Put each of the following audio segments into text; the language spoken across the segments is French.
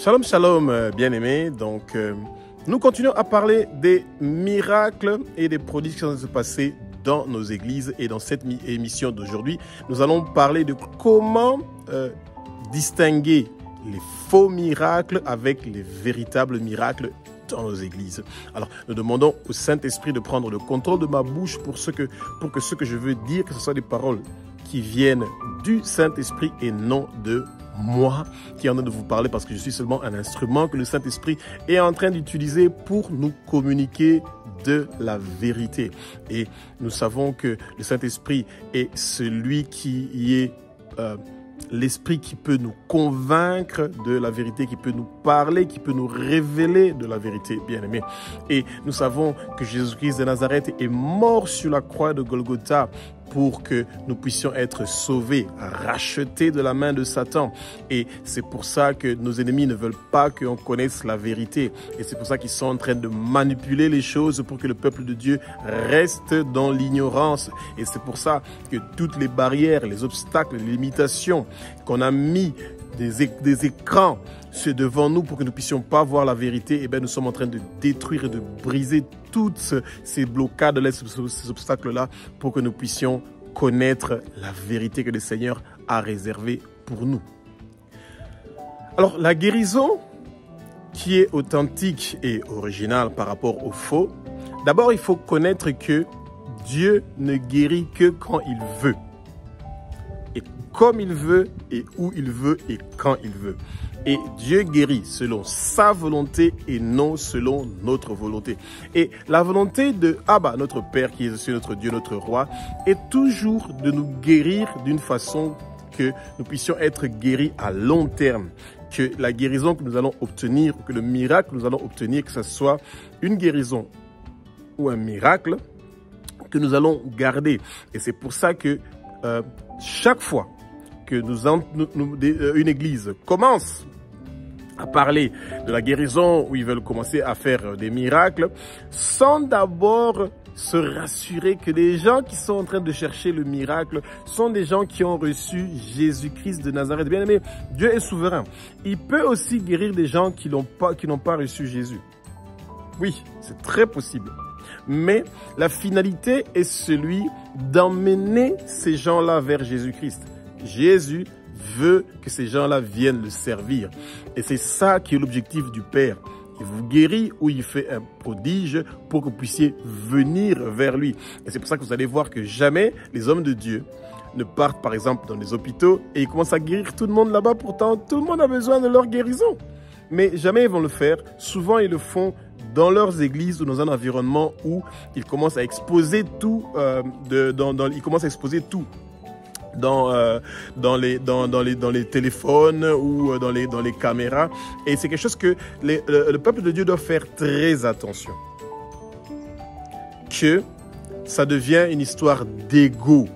Shalom, shalom, bien-aimés. Donc, nous continuons à parler des miracles et des prodiges qui sont en train de se passer dans nos églises. Et dans cette émission d'aujourd'hui, nous allons parler de comment distinguer les faux miracles avec les véritables miracles dans nos églises. Alors, nous demandons au Saint-Esprit de prendre le contrôle de ma bouche pour que ce que je veux dire, que ce soit des paroles qui viennent du Saint-Esprit et non de moi qui est en train de vous parler, parce que je suis seulement un instrument que le Saint-Esprit est en train d'utiliser pour nous communiquer de la vérité. Et nous savons que le Saint-Esprit est celui qui est l'Esprit qui peut nous convaincre de la vérité, qui peut nous parler, qui peut nous révéler de la vérité, bien-aimés. Et nous savons que Jésus-Christ de Nazareth est mort sur la croix de Golgotha pour que nous puissions être sauvés, rachetés de la main de Satan. Et c'est pour ça que nos ennemis ne veulent pas qu'on connaisse la vérité. Et c'est pour ça qu'ils sont en train de manipuler les choses pour que le peuple de Dieu reste dans l'ignorance. Et c'est pour ça que toutes les barrières, les obstacles, les limitations qu'on a mis des écrans devant nous pour que nous ne puissions pas voir la vérité, et bien nous sommes en train de détruire et de briser toutes ces blocades, ces obstacles-là, pour que nous puissions connaître la vérité que le Seigneur a réservée pour nous. Alors, la guérison qui est authentique et originale par rapport au faux, d'abord il faut connaître que Dieu ne guérit que quand il veut. Et comme il veut, et où il veut, et quand il veut. Et Dieu guérit selon sa volonté et non selon notre volonté. Et la volonté de Abba, notre Père, qui est aussi notre Dieu, notre Roi, est toujours de nous guérir d'une façon que nous puissions être guéris à long terme. Que la guérison que nous allons obtenir, que le miracle que nous allons obtenir, que ce soit une guérison ou un miracle, que nous allons garder. Et c'est pour ça que chaque fois que une église commence à parler de la guérison, où ils veulent commencer à faire des miracles, sans d'abord se rassurer que les gens qui sont en train de chercher le miracle sont des gens qui ont reçu Jésus-Christ de Nazareth. Bien aimé, Dieu est souverain. Il peut aussi guérir des gens qui n'ont pas reçu Jésus. Oui, c'est très possible. Mais la finalité est celui d'emmener ces gens-là vers Jésus-Christ. Jésus veut que ces gens-là viennent le servir. Et c'est ça qui est l'objectif du Père. Il vous guérit ou il fait un prodige pour que vous puissiez venir vers lui. Et c'est pour ça que vous allez voir que jamais les hommes de Dieu ne partent par exemple dans les hôpitaux et ils commencent à guérir tout le monde là-bas. Pourtant, tout le monde a besoin de leur guérison. Mais jamais ils vont le faire. Souvent, ils le font dans leurs églises ou dans un environnement où ils commencent à exposer tout, ils commencent à exposer tout dans les téléphones ou dans les caméras. Et c'est quelque chose que le peuple de Dieu doit faire très attention. Que ça devient une histoire d'ego.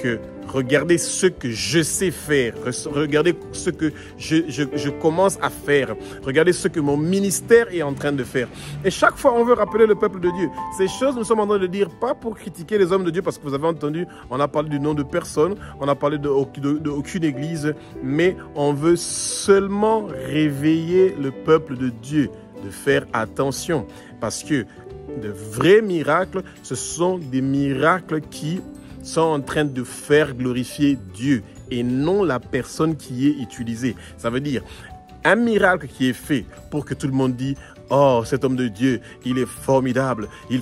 Que regardez ce que je sais faire, regardez ce que je commence à faire, regardez ce que mon ministère est en train de faire. Et chaque fois, on veut rappeler le peuple de Dieu. Ces choses, nous sommes en train de dire, pas pour critiquer les hommes de Dieu, parce que vous avez entendu, on a parlé du nom de personne, on a parlé d'aucune église, mais on veut seulement réveiller le peuple de Dieu, de faire attention, parce que de vrais miracles, ce sont des miracles qui sont en train de faire glorifier Dieu et non la personne qui est utilisée. Ça veut dire un miracle qui est fait pour que tout le monde dise « Oh, cet homme de Dieu, il est formidable. Les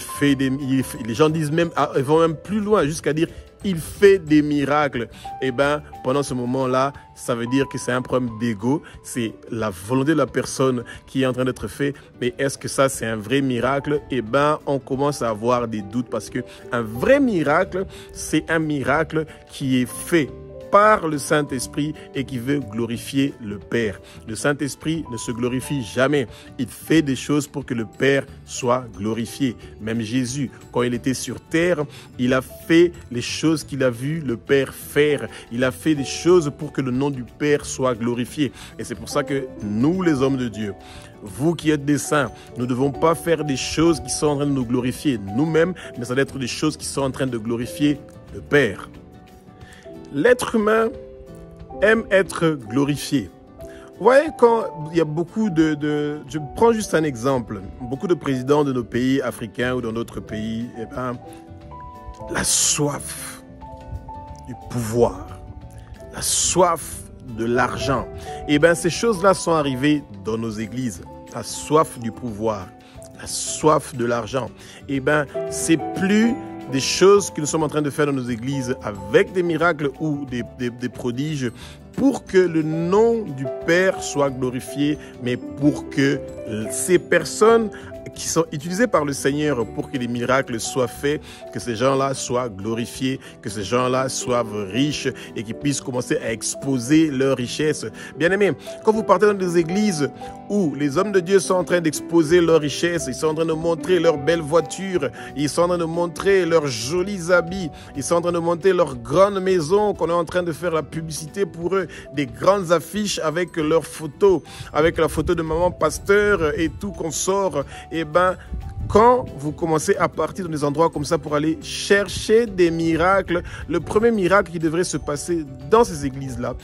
gens disent même, ils vont même plus loin jusqu'à dire « Il fait des miracles ». Eh bien, pendant ce moment-là, ça veut dire que c'est un problème d'ego. C'est la volonté de la personne qui est en train d'être faite. Mais est-ce que ça, c'est un vrai miracle? Eh bien, on commence à avoir des doutes parce qu'un vrai miracle, c'est un miracle qui est fait par le Saint-Esprit et qui veut glorifier le Père. Le Saint-Esprit ne se glorifie jamais. Il fait des choses pour que le Père soit glorifié. Même Jésus, quand il était sur terre, il a fait les choses qu'il a vu le Père faire. Il a fait des choses pour que le nom du Père soit glorifié. Et c'est pour ça que nous, les hommes de Dieu, vous qui êtes des saints, nous ne devons pas faire des choses qui sont en train de nous glorifier nous-mêmes, mais ça doit être des choses qui sont en train de glorifier le Père. L'être humain aime être glorifié. Vous voyez, quand il y a beaucoup je prends juste un exemple, beaucoup de présidents de nos pays africains ou dans d'autres pays, eh ben, la soif du pouvoir, la soif de l'argent, eh ben, ces choses-là sont arrivées dans nos églises. La soif du pouvoir, la soif de l'argent, eh ben, c'est plus des choses que nous sommes en train de faire dans nos églises avec des miracles ou des prodiges pour que le nom du Père soit glorifié, mais pour que ces personnes qui sont utilisées par le Seigneur pour que les miracles soient faits, que ces gens-là soient glorifiés, que ces gens-là soient riches et qu'ils puissent commencer à exposer leurs richesses. Bien-aimés, quand vous partez dans des églises où les hommes de Dieu sont en train d'exposer leurs richesses, ils sont en train de montrer leurs belles voitures, ils sont en train de montrer leurs jolis habits, ils sont en train de montrer leurs grandes maisons, qu'on est en train de faire la publicité pour eux, des grandes affiches avec leurs photos, avec la photo de maman pasteur et tout qu'on sort, et ben, quand vous commencez à partir dans des endroits comme ça pour aller chercher des miracles, le premier miracle qui devrait se passer dans ces églises-là,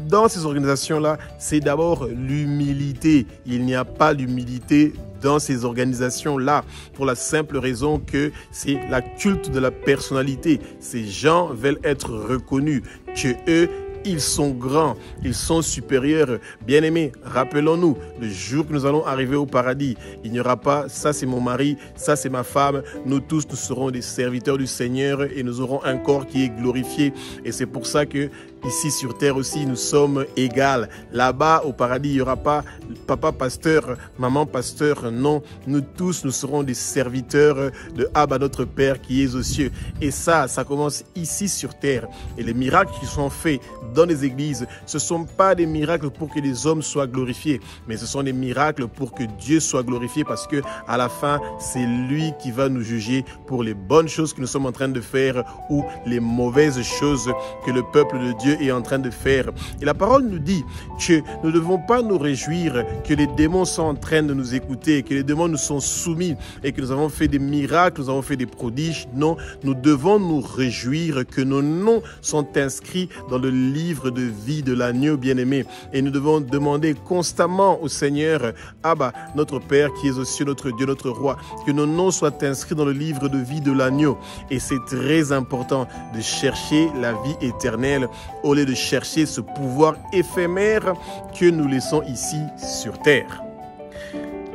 dans ces organisations-là, c'est d'abord l'humilité. Il n'y a pas d'humilité dans ces organisations-là pour la simple raison que c'est la culte de la personnalité. Ces gens veulent être reconnus, que eux, ils sont grands, ils sont supérieurs. Bien-aimés, rappelons-nous, le jour que nous allons arriver au paradis, il n'y aura pas « ça c'est mon mari, ça c'est ma femme ». Nous tous, nous serons des serviteurs du Seigneur et nous aurons un corps qui est glorifié. Et c'est pour ça que ici sur terre aussi, nous sommes égales. Là-bas, au paradis, il n'y aura pas papa pasteur, maman pasteur. Non, nous tous, nous serons des serviteurs de Abba, notre Père qui est aux cieux. Et ça commence ici sur terre. Et les miracles qui sont faits dans les églises, ce ne sont pas des miracles pour que les hommes soient glorifiés, mais ce sont des miracles pour que Dieu soit glorifié, parce que à la fin, c'est lui qui va nous juger pour les bonnes choses que nous sommes en train de faire ou les mauvaises choses que le peuple de Dieu est en train de faire. Et la parole nous dit que nous ne devons pas nous réjouir que les démons sont en train de nous écouter, que les démons nous sont soumis et que nous avons fait des miracles, nous avons fait des prodiges. Non, nous devons nous réjouir que nos noms sont inscrits dans le livre de vie de l'agneau bien-aimé. Et nous devons demander constamment au Seigneur, Abba, notre Père qui est aux cieux, notre Dieu, notre Roi, que nos noms soient inscrits dans le livre de vie de l'agneau. Et c'est très important de chercher la vie éternelle au lieu de chercher ce pouvoir éphémère que nous laissons ici sur terre.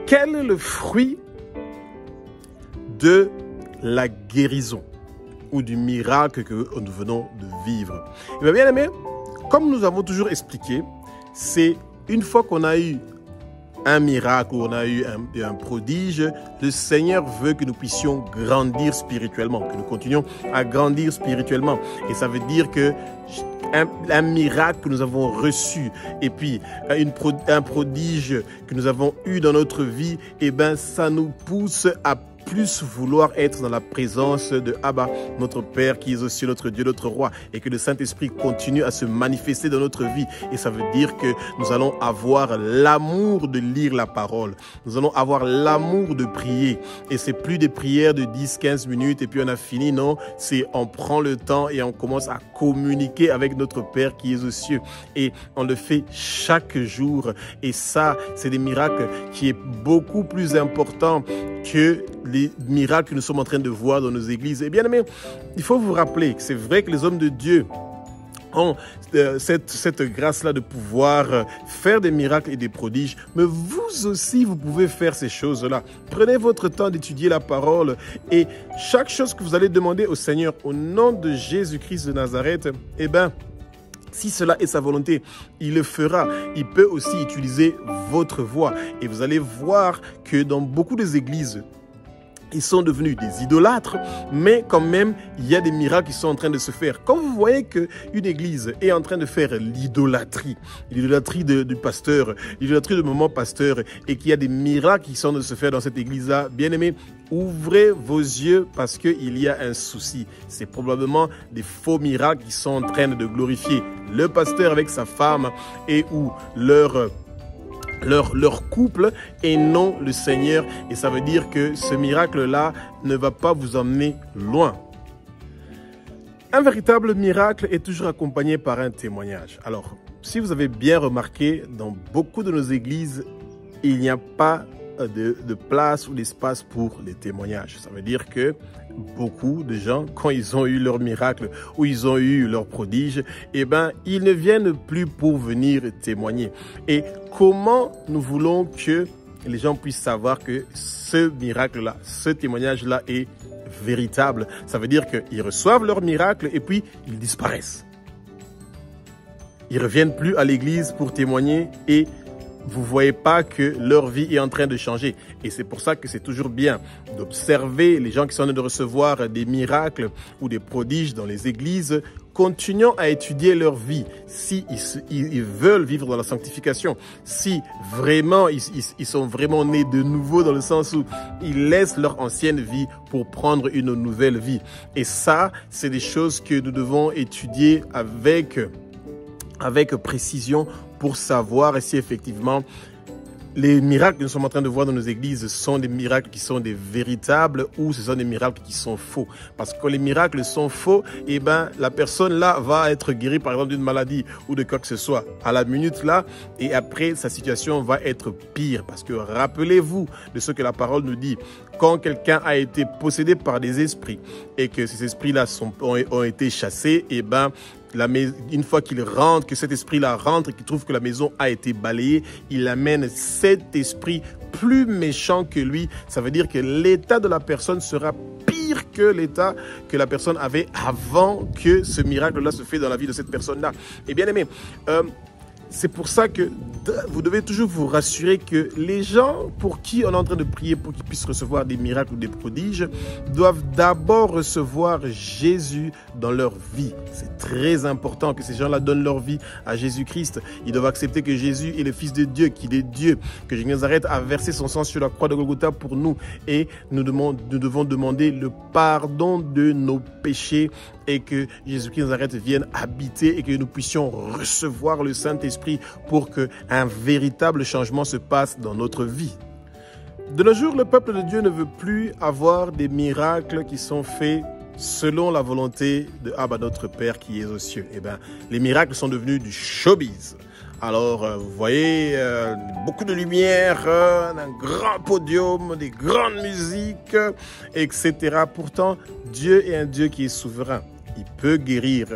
Quel est le fruit de la guérison ou du miracle que nous venons de vivre? Et bien aimé, comme nous avons toujours expliqué, c'est une fois qu'on a eu un miracle, ou on a eu un prodige, le Seigneur veut que nous puissions grandir spirituellement, que nous continuions à grandir spirituellement. Et ça veut dire que un miracle que nous avons reçu et puis un prodige que nous avons eu dans notre vie, eh ben, ça nous pousse à plus vouloir être dans la présence de Abba, notre Père qui est aussi notre Dieu, notre Roi, et que le Saint-Esprit continue à se manifester dans notre vie. Et ça veut dire que nous allons avoir l'amour de lire la parole. Nous allons avoir l'amour de prier. Et c'est plus des prières de 10-15 minutes et puis on a fini. Non, c'est on prend le temps et on commence à communiquer avec notre Père qui est aux cieux. Et on le fait chaque jour. Et ça, c'est des miracles qui est beaucoup plus important que les miracles que nous sommes en train de voir dans nos églises. Et bien aimé, il faut vous rappeler que c'est vrai que les hommes de Dieu ont cette grâce-là de pouvoir faire des miracles et des prodiges, mais vous aussi, vous pouvez faire ces choses-là. Prenez votre temps d'étudier la parole et chaque chose que vous allez demander au Seigneur au nom de Jésus-Christ de Nazareth, eh bien, si cela est sa volonté, il le fera. Il peut aussi utiliser votre voix. Et vous allez voir que dans beaucoup des églises, ils sont devenus des idolâtres, mais quand même, il y a des miracles qui sont en train de se faire. Quand vous voyez qu'une église est en train de faire l'idolâtrie du pasteur, l'idolâtrie de maman pasteur, et qu'il y a des miracles qui sont en train de se faire dans cette église-là, bien aimé, ouvrez vos yeux parce qu'il y a un souci. C'est probablement des faux miracles qui sont en train de glorifier le pasteur avec sa femme et ou leur couple et non le Seigneur. Et ça veut dire que ce miracle-là ne va pas vous emmener loin. Un véritable miracle est toujours accompagné par un témoignage. Alors, si vous avez bien remarqué, dans beaucoup de nos églises, il n'y a pas de place ou d'espace pour les témoignages. Ça veut dire que beaucoup de gens, quand ils ont eu leur miracle ou ils ont eu leur prodige, eh ben, ils ne viennent plus pour venir témoigner. Et comment nous voulons que les gens puissent savoir que ce miracle-là, ce témoignage-là est véritable? Ça veut dire qu'ils reçoivent leur miracle et puis ils disparaissent. Ils ne reviennent plus à l'église pour témoigner et vous ne voyez pas que leur vie est en train de changer. Et c'est pour ça que c'est toujours bien d'observer les gens qui sont en train de recevoir des miracles ou des prodiges dans les églises. Continuons à étudier leur vie. Si ils veulent vivre dans la sanctification, si vraiment ils sont vraiment nés de nouveau dans le sens où ils laissent leur ancienne vie pour prendre une nouvelle vie. Et ça, c'est des choses que nous devons étudier avec précision pour savoir si effectivement les miracles que nous sommes en train de voir dans nos églises sont des miracles qui sont des véritables ou ce sont des miracles qui sont faux. Parce que quand les miracles sont faux, eh ben, la personne là va être guérie par exemple d'une maladie ou de quoi que ce soit à la minute là et après sa situation va être pire. Parce que rappelez-vous de ce que la parole nous dit. Quand quelqu'un a été possédé par des esprits et que ces esprits-là ont été chassés, eh ben, une fois qu'il rentre, que cet esprit-là rentre et qu'il trouve que la maison a été balayée, il amène cet esprit plus méchant que lui. Ça veut dire que l'état de la personne sera pire que l'état que la personne avait avant que ce miracle-là se fait dans la vie de cette personne-là. Et bien aimé, c'est pour ça que vous devez toujours vous rassurer que les gens pour qui on est en train de prier pour qu'ils puissent recevoir des miracles ou des prodiges doivent d'abord recevoir Jésus dans leur vie. C'est très important que ces gens-là donnent leur vie à Jésus-Christ. Ils doivent accepter que Jésus est le Fils de Dieu, qu'il est Dieu, que Jésus Nazareth a versé son sang sur la croix de Golgotha pour nous. Et nous devons demander le pardon de nos péchés et que Jésus-Christ Nazareth vienne habiter et que nous puissions recevoir le Saint-Esprit pour qu'un véritable changement se passe dans notre vie. De nos jours, le peuple de Dieu ne veut plus avoir des miracles qui sont faits selon la volonté de Abba, notre Père qui est aux cieux. Eh bien, les miracles sont devenus du showbiz. Alors, vous voyez, beaucoup de lumière, un grand podium, des grandes musiques, etc. Pourtant, Dieu est un Dieu qui est souverain. Il peut guérir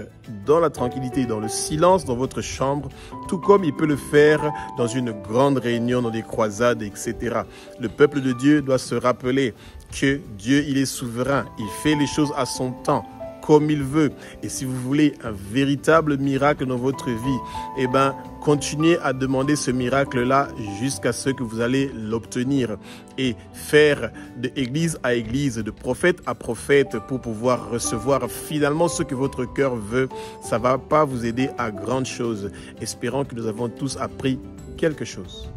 dans la tranquillité, dans le silence, dans votre chambre, tout comme il peut le faire dans une grande réunion, dans des croisades, etc. Le peuple de Dieu doit se rappeler que Dieu, il est souverain. Il fait les choses à son temps, comme il veut. Et si vous voulez un véritable miracle dans votre vie, eh ben, continuez à demander ce miracle-là jusqu'à ce que vous allez l'obtenir et faire d'église à église, de prophète à prophète pour pouvoir recevoir finalement ce que votre cœur veut. Ça ne va pas vous aider à grande chose. Espérons que nous avons tous appris quelque chose.